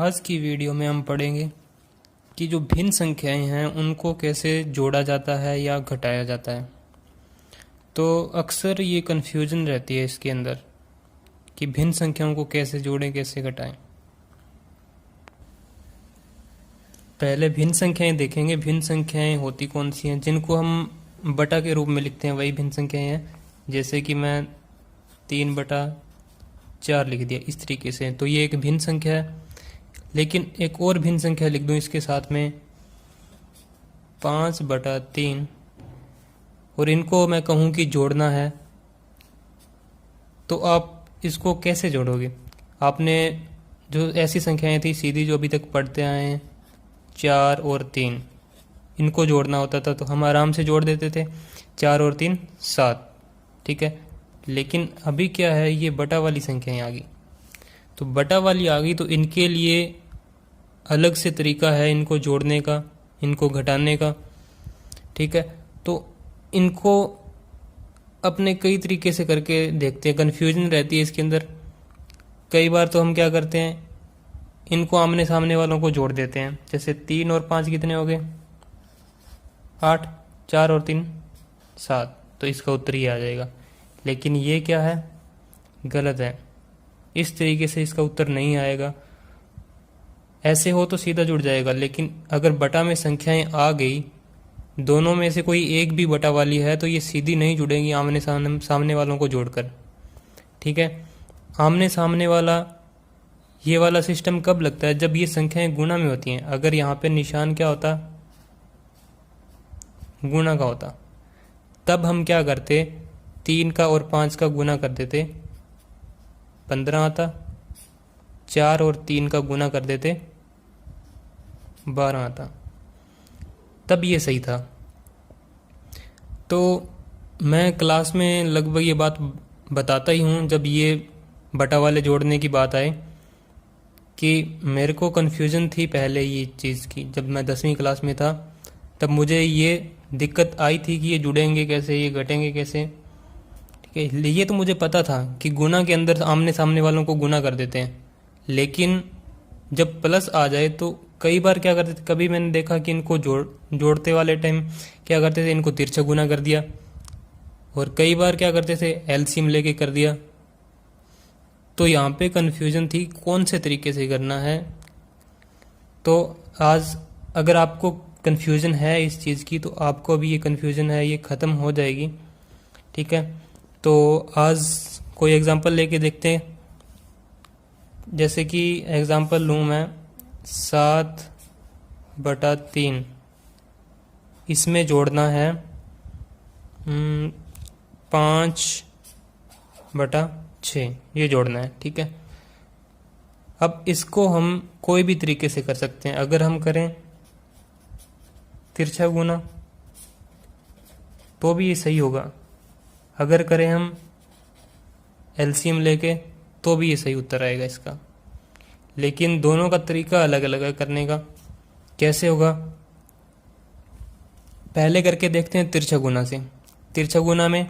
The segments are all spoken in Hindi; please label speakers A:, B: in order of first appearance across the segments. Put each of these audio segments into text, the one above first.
A: आज की वीडियो में हम पढ़ेंगे कि जो भिन्न संख्याएं हैं उनको कैसे जोड़ा जाता है या घटाया जाता है। तो अक्सर ये कन्फ्यूजन रहती है इसके अंदर कि भिन्न संख्याओं को कैसे जोड़ें, कैसे घटाएं। पहले भिन्न संख्याएं देखेंगे। भिन्न संख्याएं होती कौन सी हैं? जिनको हम बटा के रूप में लिखते हैं वही भिन्न संख्याएं हैं। जैसे कि मैं 3/4 लिख दिया इस तरीके से, तो ये एक भिन्न संख्या है। लेकिन एक और भिन्न संख्या लिख दूं इसके साथ में 5/3, और इनको मैं कहूं कि जोड़ना है, तो आप इसको कैसे जोड़ोगे? आपने जो ऐसी संख्याएं थी सीधी जो अभी तक पढ़ते आए हैं 4 और 3, इनको जोड़ना होता था तो हम आराम से जोड़ देते थे। 4 और 3 7, ठीक है। लेकिन अभी क्या है, ये बटा वाली संख्याएं आ गई। तो बटा वाली आ गई तो इनके लिए अलग से तरीका है इनको जोड़ने का, इनको घटाने का, ठीक है। तो इनको अपने कई तरीके से करके देखते हैं। कन्फ्यूजन रहती है इसके अंदर। कई बार तो हम क्या करते हैं, इनको आमने सामने वालों को जोड़ देते हैं। जैसे 3 और 5 कितने हो गए? 8। 4 और 3 7, तो इसका उत्तर ही आ जाएगा। लेकिन ये क्या है, गलत है। इस तरीके से इसका उत्तर नहीं आएगा। ऐसे हो तो सीधा जुड़ जाएगा, लेकिन अगर बटा में संख्याएं आ गई, दोनों में से कोई एक भी बटा वाली है, तो ये सीधी नहीं जुड़ेंगी आमने सामने वालों को जोड़कर, ठीक है। आमने सामने वाला ये वाला सिस्टम कब लगता है? जब ये संख्याएं गुणा में होती हैं। अगर यहाँ पे निशान क्या होता, गुणा का होता, तब हम क्या करते, 3 का और 5 का गुणा कर देते, 15 आता। 4 और 3 का गुणा कर देते, 12 आता। तब ये सही था। तो मैं क्लास में लगभग ये बात बताता ही हूँ जब ये बटा वाले जोड़ने की बात आए, कि मेरे को कन्फ्यूज़न थी पहले ये चीज़ की। जब मैं 10वीं क्लास में था तब मुझे ये दिक्कत आई थी कि ये जुड़ेंगे कैसे, ये घटेंगे कैसे, ठीक है। ये तो मुझे पता था कि गुणा के अंदर आमने सामने वालों को गुणा कर देते हैं, लेकिन जब प्लस आ जाए तो कई बार क्या करते थे, कभी मैंने देखा कि इनको जोड़ते वाले टाइम क्या करते थे, इनको तिरछा गुना कर दिया, और कई बार क्या करते थे एलसीएम लेके कर दिया। तो यहाँ पे कन्फ्यूजन थी कौन से तरीके से करना है। तो आज अगर आपको कन्फ्यूजन है इस चीज़ की, तो आपको अभी ये कन्फ्यूजन है ये ख़त्म हो जाएगी, ठीक है। तो आज कोई एग्जांपल लेके देखते हैं। जैसे कि एग्जांपल लूँ मैं 7/3, इसमें जोड़ना है 5/6, ये जोड़ना है, ठीक है। अब इसको हम कोई भी तरीके से कर सकते हैं। अगर हम करें तिरछा गुना तो भी ये सही होगा, अगर करें हम एलसीएम लेके तो भी ये सही उत्तर आएगा इसका। लेकिन दोनों का तरीका अलग अलग है करने का। कैसे होगा, पहले करके देखते हैं तिरछा गुना से। तिरछा गुना में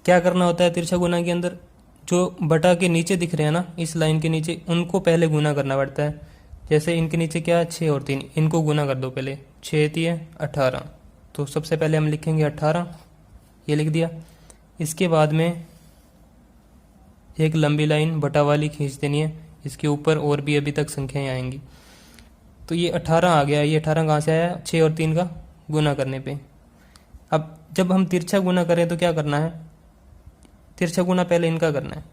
A: क्या करना होता है? तिरछा गुना के अंदर जो बटा के नीचे दिख रहे हैं ना, इस लाइन के नीचे, उनको पहले गुना करना पड़ता है। जैसे इनके नीचे क्या है, 6 और 3, इनको गुना कर दो पहले। 6 3 18, तो सबसे पहले हम लिखेंगे 18, ये लिख दिया। इसके बाद में एक लंबी लाइन बटा वाली खींच देनी है, इसके ऊपर और भी अभी तक संख्याएं आएंगी। तो ये 18 आ गया। ये 18 कहाँ से आया? 6 और 3 का गुना करने पे। अब जब हम तिरछा गुना करें तो क्या करना है, तिरछा गुना पहले इनका करना है,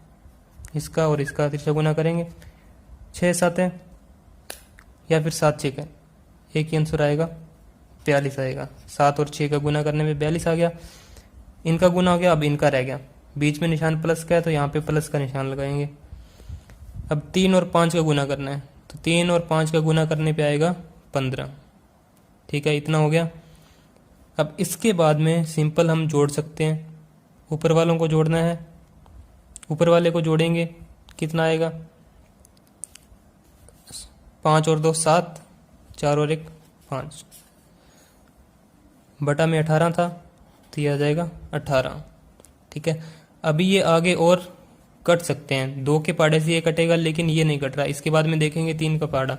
A: इसका और इसका तिरछा गुना करेंगे। 6 7 है, या फिर 7 6 का, एक ही आंसर आएगा, 42 आएगा। 7 और 6 का गुना करने में 42 आ गया। इनका गुना हो गया, अब इनका रह गया। बीच में निशान प्लस का है तो यहाँ पे प्लस का निशान लगाएंगे। अब 3 और 5 का गुना करना है, तो 3 और 5 का गुना करने पे आएगा 15, ठीक है। इतना हो गया। अब इसके बाद में सिंपल हम जोड़ सकते हैं। ऊपर वालों को जोड़ना है, ऊपर वाले को जोड़ेंगे, कितना आएगा? 5 और 2 7, 4 और 1 5, बटा में 18 था तो ये आ जाएगा 18, ठीक है। अभी ये आगे और कट सकते हैं। 2 के पहाड़े से ये कटेगा, लेकिन ये नहीं कट रहा। इसके बाद में देखेंगे 3 का पहाड़ा,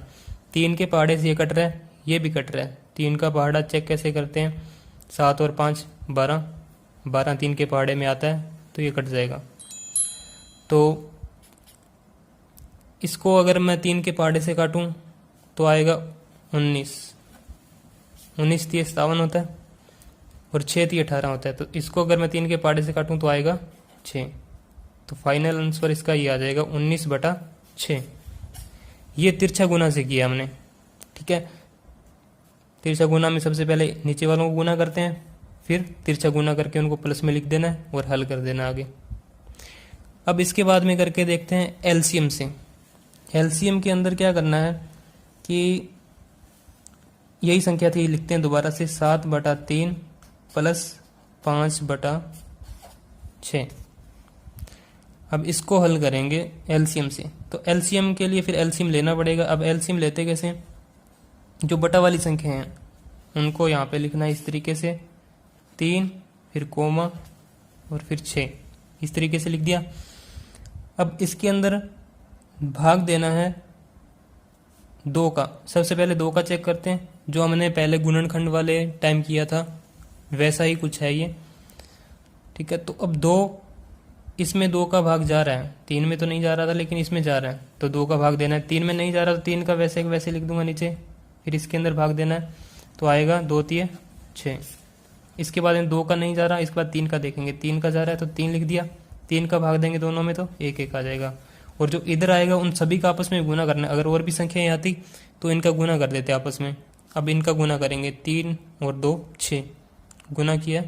A: 3 के पहाड़े से ये कट रहा है, ये भी कट रहा है। 3 का पहाड़ा चेक कैसे करते हैं, 7 और 5 12, 12 3 के पहाड़े में आता है तो ये कट जाएगा। तो इसको अगर मैं 3 के पहाड़े से काटूं तो आएगा 19, 19 3 57 होता है, और 6 3 18 होता है। तो इसको अगर मैं 3 के पहाड़े से काटूं तो आएगा 6। तो फाइनल आंसर इसका ये आ जाएगा 19/6। ये तिरछा गुना से किया हमने, ठीक है। तिरछा गुना में सबसे पहले नीचे वालों को गुना करते हैं, फिर तिरछा गुना करके उनको प्लस में लिख देना है और हल कर देना आगे। अब इसके बाद में करके देखते हैं एलसीएम से। एलसीएम के अंदर क्या करना है कि यही संख्या थी, लिखते हैं दोबारा से, 7/3 प्लस 5/6। अब इसको हल करेंगे एलसीएम से। तो एलसीएम के लिए फिर एलसीएम लेना पड़ेगा। अब एलसीएम लेते कैसे, जो बटा वाली संख्या हैं उनको यहाँ पे लिखना है इस तरीके से, 3 फिर कोमा और फिर 6, इस तरीके से लिख दिया। अब इसके अंदर भाग देना है 2 का। सबसे पहले 2 का चेक करते हैं, जो हमने पहले गुणनखंड वाले टाइम किया था वैसा ही कुछ है ये, ठीक है। तो अब 2, इसमें 2 का भाग जा रहा है, 3 में तो नहीं जा रहा था लेकिन इसमें जा रहा है, तो 2 का भाग देना है। 3 में नहीं जा रहा तो 3 का वैसे वैसे लिख दूंगा नीचे, फिर इसके अंदर भाग देना है तो आएगा 2 3 6। इसके बाद 2 का नहीं जा रहा, इसके बाद 3 का देखेंगे, 3 का जा रहा है तो 3 लिख दिया। 3 का भाग देंगे दोनों में तो 1 1 आ जाएगा। और जो इधर आएगा उन सभी का आपस में गुना करना है। अगर और भी संख्याएं आती तो इनका गुना कर देते आपस में। अब इनका गुना करेंगे, 3 और 2 6, गुना किया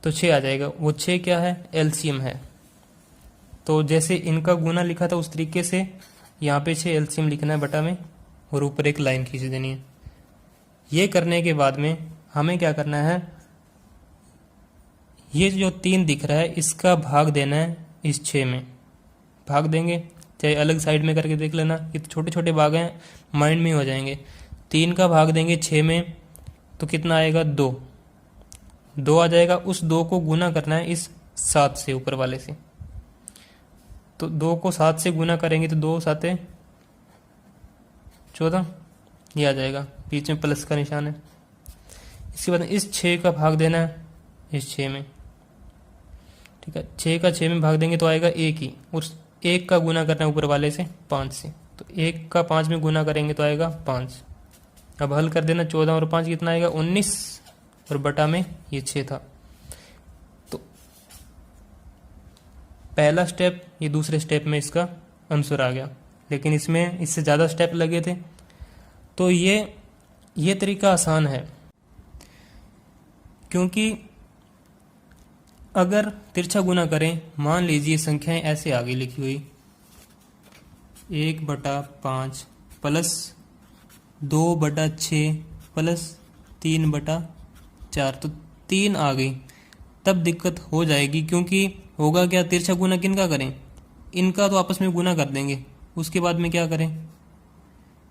A: तो 6 आ जाएगा। वो 6 क्या है, एलसीएम है। तो जैसे इनका गुना लिखा था उस तरीके से यहाँ पे 6 एलसीएम लिखना है बटा में, और ऊपर एक लाइन खींच देनी है। ये करने के बाद में हमें क्या करना है, ये जो 3 दिख रहा है इसका भाग देना है इस 6 में। भाग देंगे, चाहे अलग साइड में करके देख लेना, ये तो छोटे छोटे भाग हैं, माइंड में हो जाएंगे। 3 का भाग देंगे 6 में तो कितना आएगा, 2 2 आ जाएगा। उस 2 को गुना करना है इस 7 से, ऊपर वाले से। तो 2 को 7 से गुना करेंगे तो 2 7 14, ये आ जाएगा, बीच में प्लस का निशान है। इसके बाद इस 6 का भाग देना है इस 6 में, ठीक है। 6 का 6 में भाग देंगे तो आएगा 1 ही, और 1 का गुना करना है ऊपर वाले से 5 से, तो 1 का 5 में गुना करेंगे तो आएगा 5। अब हल कर देना, 14 और 5 कितना आएगा, 19, और बटा में ये 6 था। तो पहला स्टेप, ये दूसरे स्टेप में इसका आंसर आ गया, लेकिन इसमें इससे ज़्यादा स्टेप लगे थे। तो ये तरीका आसान है, क्योंकि अगर तिरछा गुना करें, मान लीजिए संख्याएं ऐसे आगे लिखी हुई, 1/5 प्लस 2/6 प्लस 3/4, तो 3 आ गई, तब दिक्कत हो जाएगी। क्योंकि होगा क्या, तिरछा गुना किनका करें, इनका तो आपस में गुना कर देंगे, उसके बाद में क्या करें,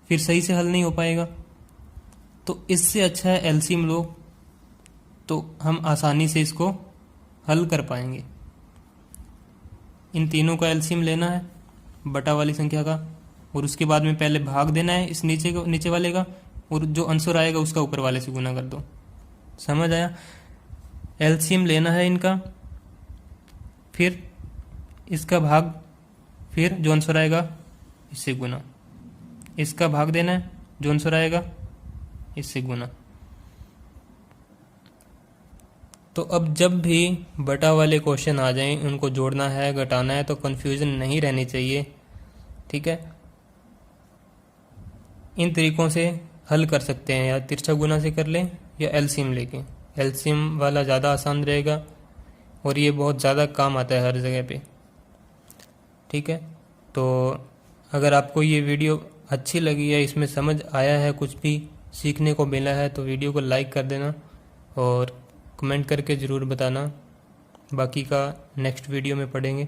A: फिर सही से हल नहीं हो पाएगा। तो इससे अच्छा है एलसीएम लो, तो हम आसानी से इसको हल कर पाएंगे। इन तीनों का एलसीएम लेना है बटा वाली संख्या का, और उसके बाद में पहले भाग देना है इस नीचे वाले का, और जो आंसर आएगा उसका ऊपर वाले से गुना कर दो। समझ आया, एलसीएम लेना है इनका, फिर इसका भाग, फिर जो आंसर आएगा इससे गुना, इसका भाग देना है, जो आंसर आएगा इससे गुना। तो अब जब भी बटा वाले क्वेश्चन आ जाएं, उनको जोड़ना है घटाना है, तो कन्फ्यूजन नहीं रहनी चाहिए, ठीक है। इन तरीकों से हल कर सकते हैं, या तिरछा गुना से कर लें या एलसीएम लेके। एलसीएम वाला ज़्यादा आसान रहेगा और ये बहुत ज़्यादा काम आता है हर जगह पे, ठीक है। तो अगर आपको ये वीडियो अच्छी लगी है, इसमें समझ आया है, कुछ भी सीखने को मिला है, तो वीडियो को लाइक कर देना और कमेंट करके ज़रूर बताना। बाकी का नेक्स्ट वीडियो में पढ़ेंगे।